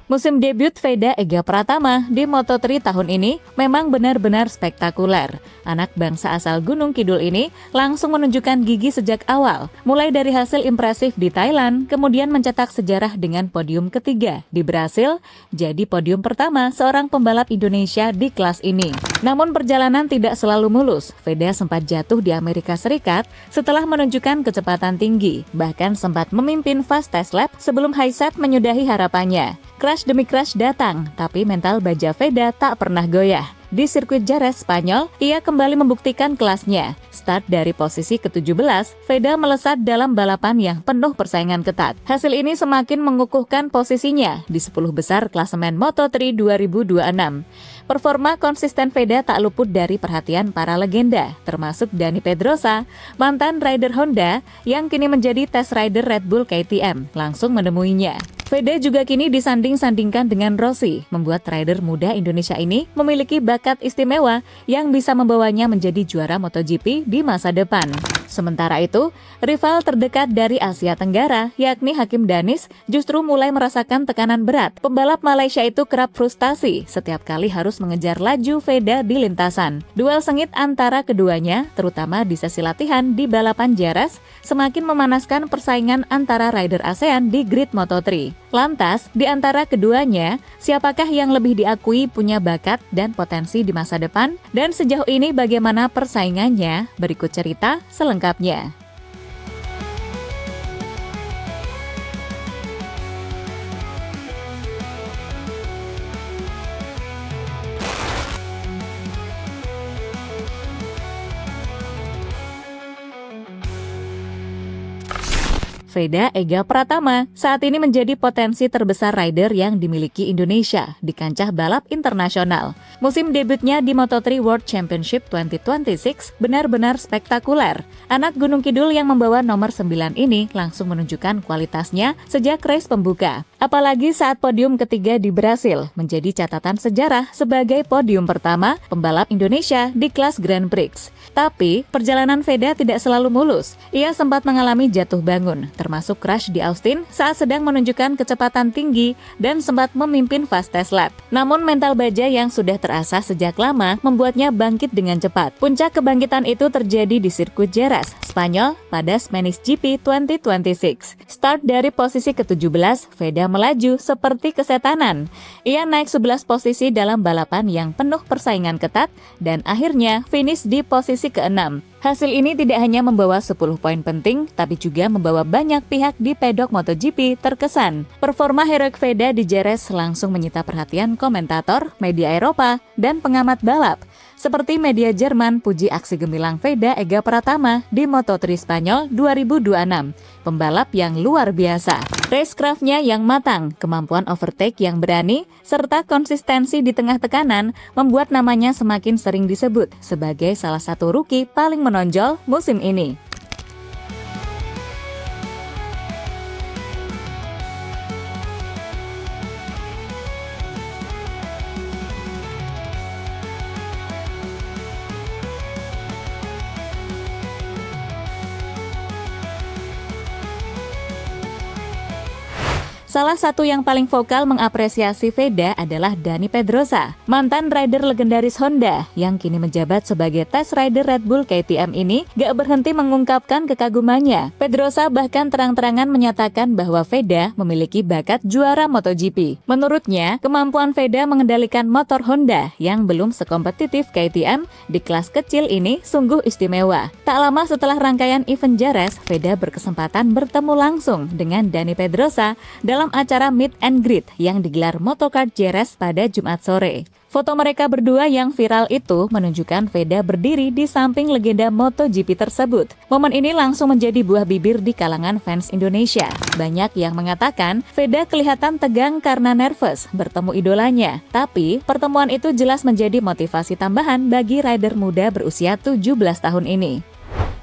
Musim debut Veda Ega Pratama di Moto3 tahun ini memang benar-benar spektakuler. Anak bangsa asal Gunung Kidul ini langsung menunjukkan gigi sejak awal, mulai dari hasil impresif di Thailand, kemudian mencetak sejarah dengan podium ketiga di Brasil, jadi podium pertama seorang pembalap Indonesia di kelas ini. Namun perjalanan tidak selalu mulus. Veda sempat jatuh di Amerika Serikat setelah menunjukkan kecepatan tinggi, bahkan sempat memimpin fast test lap sebelum Highside menyudahi harapannya. Crash demi crash datang, tapi mental baja Veda tak pernah goyah. Di sirkuit Jerez, Spanyol, ia kembali membuktikan kelasnya. Start dari posisi ke-17, Veda melesat dalam balapan yang penuh persaingan ketat. Hasil ini semakin mengukuhkan posisinya di 10 besar klasemen Moto3 2026. Performa konsisten Veda tak luput dari perhatian para legenda, termasuk Dani Pedrosa, mantan rider Honda yang kini menjadi test rider Red Bull KTM, langsung menemuinya. Veda juga kini disanding-sandingkan dengan Rossi, membuat rider muda Indonesia ini memiliki bakat istimewa yang bisa membawanya menjadi juara MotoGP di masa depan. Sementara itu, rival terdekat dari Asia Tenggara, yakni Hakim Danis, justru mulai merasakan tekanan berat. Pembalap Malaysia itu kerap frustasi setiap kali harus mengejar laju Veda di lintasan. Duel sengit antara keduanya, terutama di sesi latihan di balapan Jerez, semakin memanaskan persaingan antara rider ASEAN di grid Moto3. Lantas, di antara keduanya, siapakah yang lebih diakui punya bakat dan potensi di masa depan? Dan sejauh ini bagaimana persaingannya? Berikut cerita selengkapnya. Veda Ega Pratama saat ini menjadi potensi terbesar rider yang dimiliki Indonesia di kancah balap internasional. Musim debutnya di Moto3 World Championship 2026 benar-benar spektakuler. Anak Gunung Kidul yang membawa nomor 9 ini langsung menunjukkan kualitasnya sejak race pembuka. Apalagi saat podium ketiga di Brasil menjadi catatan sejarah sebagai podium pertama pembalap Indonesia di kelas Grand Prix. Tapi, perjalanan Veda tidak selalu mulus. Ia sempat mengalami jatuh bangun, termasuk crash di Austin saat sedang menunjukkan kecepatan tinggi dan sempat memimpin fast test lap. Namun mental baja yang sudah terasah sejak lama membuatnya bangkit dengan cepat. Puncak kebangkitan itu terjadi di sirkuit Jerez, Spanyol pada Spanish GP 2026. Start dari posisi ke-17, Veda melaju seperti kesetanan. Ia naik 11 posisi dalam balapan yang penuh persaingan ketat dan akhirnya finish di posisi ke-6. Hasil ini tidak hanya membawa 10 poin penting, tapi juga membawa banyak pihak di pedok MotoGP terkesan. Performa heroik Veda di Jerez langsung menyita perhatian komentator, media Eropa, dan pengamat balap. Seperti media Jerman puji aksi gemilang Veda Ega Pratama di Moto3 Spanyol 2026. Pembalap yang luar biasa. Racecraft-nya yang matang, kemampuan overtake yang berani, serta konsistensi di tengah tekanan membuat namanya semakin sering disebut sebagai salah satu rookie paling menonjol musim ini. Salah satu yang paling vokal mengapresiasi Veda adalah Dani Pedrosa, mantan rider legendaris Honda yang kini menjabat sebagai test rider Red Bull KTM ini gak berhenti mengungkapkan kekagumannya. Pedrosa bahkan terang-terangan menyatakan bahwa Veda memiliki bakat juara MotoGP. Menurutnya, kemampuan Veda mengendalikan motor Honda yang belum sekompetitif KTM di kelas kecil ini sungguh istimewa. Tak lama setelah rangkaian event Jerez, Veda berkesempatan bertemu langsung dengan Dani Pedrosa dalam acara Meet and Greet yang digelar Motokart Jerez pada Jumat sore. Foto mereka berdua yang viral itu menunjukkan Veda berdiri di samping legenda MotoGP tersebut. Momen ini langsung menjadi buah bibir di kalangan fans Indonesia. Banyak yang mengatakan Veda kelihatan tegang karena nervous bertemu idolanya. Tapi pertemuan itu jelas menjadi motivasi tambahan bagi rider muda berusia 17 tahun ini.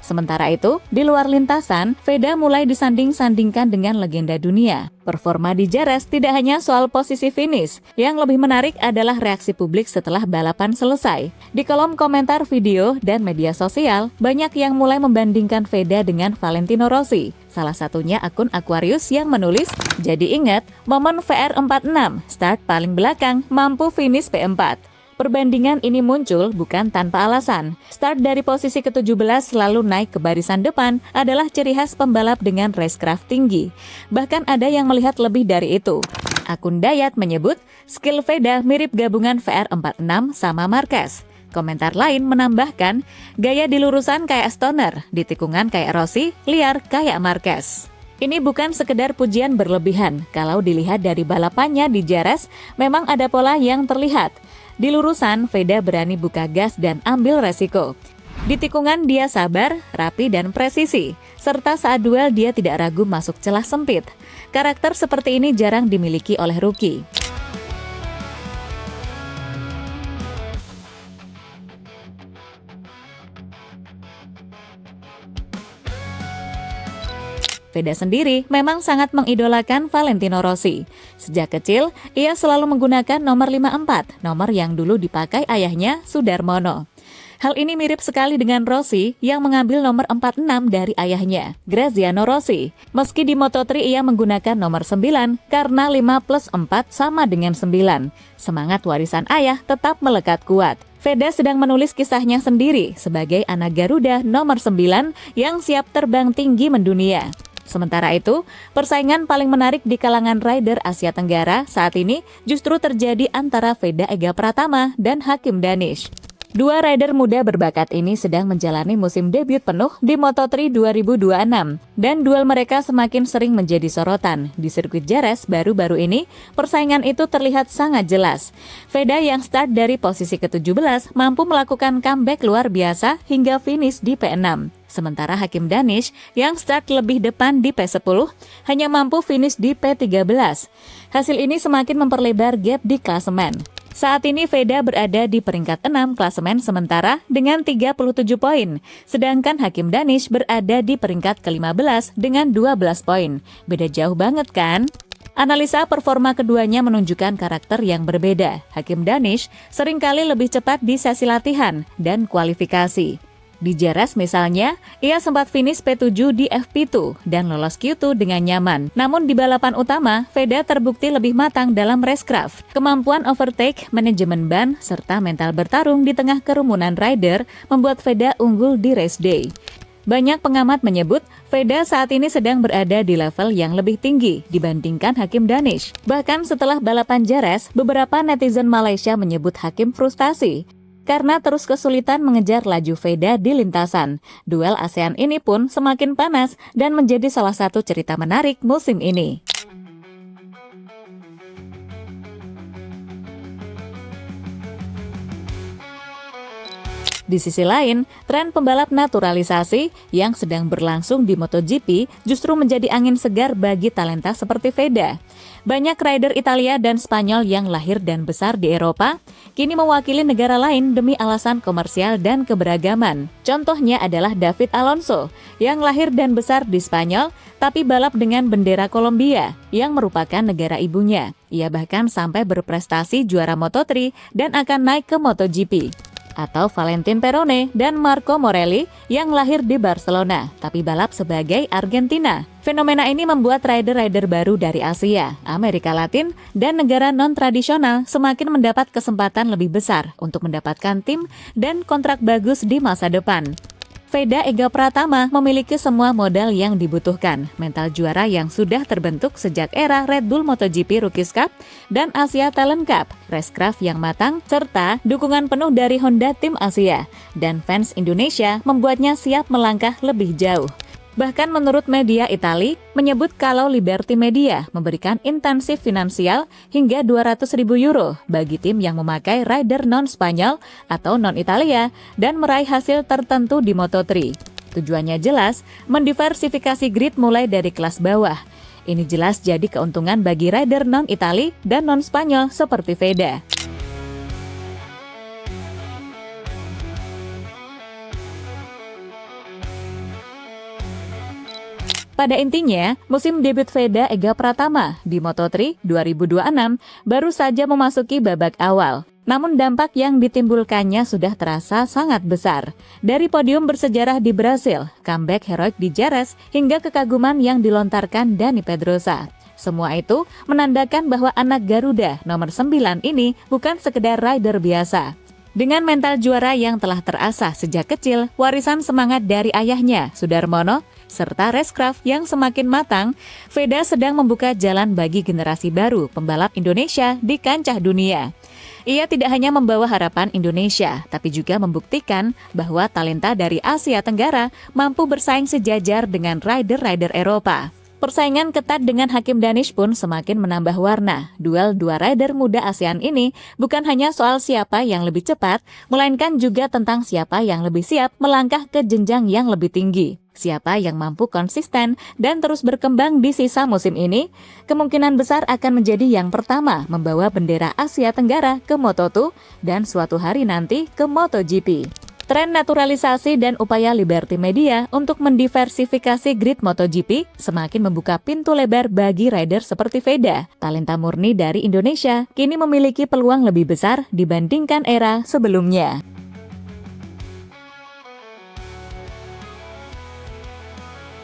Sementara itu, di luar lintasan, Veda mulai disanding-sandingkan dengan legenda dunia. Performa di Jerez tidak hanya soal posisi finish, yang lebih menarik adalah reaksi publik setelah balapan selesai. Di kolom komentar video dan media sosial, banyak yang mulai membandingkan Veda dengan Valentino Rossi. Salah satunya akun Aquarius yang menulis, "Jadi ingat, momen VR46, start paling belakang, mampu finish P4. Perbandingan ini muncul bukan tanpa alasan. Start dari posisi ke-17 lalu naik ke barisan depan adalah ciri khas pembalap dengan racecraft tinggi. Bahkan ada yang melihat lebih dari itu. Akun Dayat menyebut, skill Veda mirip gabungan VR46 sama Marquez. Komentar lain menambahkan, gaya di lurusan kayak Stoner, di tikungan kayak Rossi, liar kayak Marquez. Ini bukan sekedar pujian berlebihan. Kalau dilihat dari balapannya di Jerez, memang ada pola yang terlihat. Di lurusan, Veda berani buka gas dan ambil resiko. Di tikungan dia sabar, rapi dan presisi. Serta saat duel dia tidak ragu masuk celah sempit. Karakter seperti ini jarang dimiliki oleh rookie. Veda sendiri memang sangat mengidolakan Valentino Rossi. Sejak kecil, ia selalu menggunakan nomor 54, nomor yang dulu dipakai ayahnya, Sudarmono. Hal ini mirip sekali dengan Rossi yang mengambil nomor 46 dari ayahnya, Graziano Rossi. Meski di Moto3 ia menggunakan nomor 9 karena 5 plus 4 sama dengan 9. Semangat warisan ayah tetap melekat kuat. Veda sedang menulis kisahnya sendiri sebagai anak Garuda nomor 9 yang siap terbang tinggi mendunia. Sementara itu, persaingan paling menarik di kalangan rider Asia Tenggara saat ini justru terjadi antara Veda Ega Pratama dan Hakim Danish. Dua rider muda berbakat ini sedang menjalani musim debut penuh di Moto3 2026 dan duel mereka semakin sering menjadi sorotan. Di sirkuit Jerez baru-baru ini, persaingan itu terlihat sangat jelas. Veda yang start dari posisi ke-17 mampu melakukan comeback luar biasa hingga finish di P6. Sementara Hakim Danish yang start lebih depan di P10 hanya mampu finish di P13. Hasil ini semakin memperlebar gap di klasemen. Saat ini Veda berada di peringkat 6 klasemen sementara dengan 37 poin, sedangkan Hakim Danish berada di peringkat ke-15 dengan 12 poin. Beda jauh banget kan? Analisa performa keduanya menunjukkan karakter yang berbeda. Hakim Danish seringkali lebih cepat di sesi latihan dan kualifikasi. Di Jerez misalnya, ia sempat finish P7 di FP2 dan lolos Q2 dengan nyaman. Namun di balapan utama, Veda terbukti lebih matang dalam racecraft. Kemampuan overtake, manajemen ban, serta mental bertarung di tengah kerumunan rider membuat Veda unggul di race day. Banyak pengamat menyebut Veda saat ini sedang berada di level yang lebih tinggi dibandingkan Hakim Danish. Bahkan setelah balapan Jerez, beberapa netizen Malaysia menyebut Hakim frustasi karena terus kesulitan mengejar laju Veda di lintasan. Duel ASEAN ini pun semakin panas dan menjadi salah satu cerita menarik musim ini. Di sisi lain, tren pembalap naturalisasi yang sedang berlangsung di MotoGP justru menjadi angin segar bagi talenta seperti Veda. Banyak rider Italia dan Spanyol yang lahir dan besar di Eropa kini mewakili negara lain demi alasan komersial dan keberagaman. Contohnya adalah David Alonso yang lahir dan besar di Spanyol tapi balap dengan bendera Kolombia yang merupakan negara ibunya. Ia bahkan sampai berprestasi juara Moto3 dan akan naik ke MotoGP. Atau Valentin Perone dan Marco Morelli yang lahir di Barcelona, tapi balap sebagai Argentina. Fenomena ini membuat rider-rider baru dari Asia, Amerika Latin, dan negara non-tradisional semakin mendapat kesempatan lebih besar untuk mendapatkan tim dan kontrak bagus di masa depan. Veda Ega Pratama memiliki semua modal yang dibutuhkan, mental juara yang sudah terbentuk sejak era Red Bull MotoGP Rookies Cup dan Asia Talent Cup, racecraft yang matang, serta dukungan penuh dari Honda Tim Asia. Dan fans Indonesia membuatnya siap melangkah lebih jauh. Bahkan menurut media Italia, menyebut kalau Liberty Media memberikan intensif finansial hingga 200.000 euro bagi tim yang memakai rider non-Spanyol atau non-Italia dan meraih hasil tertentu di Moto3. Tujuannya jelas, mendiversifikasi grid mulai dari kelas bawah. Ini jelas jadi keuntungan bagi rider non-Italia dan non-Spanyol seperti Veda. Pada intinya, musim debut Veda Ega Pratama di Moto3 2026 baru saja memasuki babak awal. Namun dampak yang ditimbulkannya sudah terasa sangat besar. Dari podium bersejarah di Brasil, comeback heroik di Jerez, hingga kekaguman yang dilontarkan Dani Pedrosa. Semua itu menandakan bahwa anak Garuda nomor 9 ini bukan sekedar rider biasa. Dengan mental juara yang telah terasah sejak kecil, warisan semangat dari ayahnya, Sudarmono, serta racecraft yang semakin matang, Veda sedang membuka jalan bagi generasi baru pembalap Indonesia di kancah dunia. Ia tidak hanya membawa harapan Indonesia, tapi juga membuktikan bahwa talenta dari Asia Tenggara mampu bersaing sejajar dengan rider-rider Eropa. Persaingan ketat dengan Hakim Danish pun semakin menambah warna. Duel dua rider muda ASEAN ini bukan hanya soal siapa yang lebih cepat, melainkan juga tentang siapa yang lebih siap melangkah ke jenjang yang lebih tinggi. Siapa yang mampu konsisten dan terus berkembang di sisa musim ini, kemungkinan besar akan menjadi yang pertama membawa bendera Asia Tenggara ke Moto2 dan suatu hari nanti ke MotoGP. Tren naturalisasi dan upaya Liberty Media untuk mendiversifikasi grid MotoGP semakin membuka pintu lebar bagi rider seperti Veda. Talenta murni dari Indonesia kini memiliki peluang lebih besar dibandingkan era sebelumnya.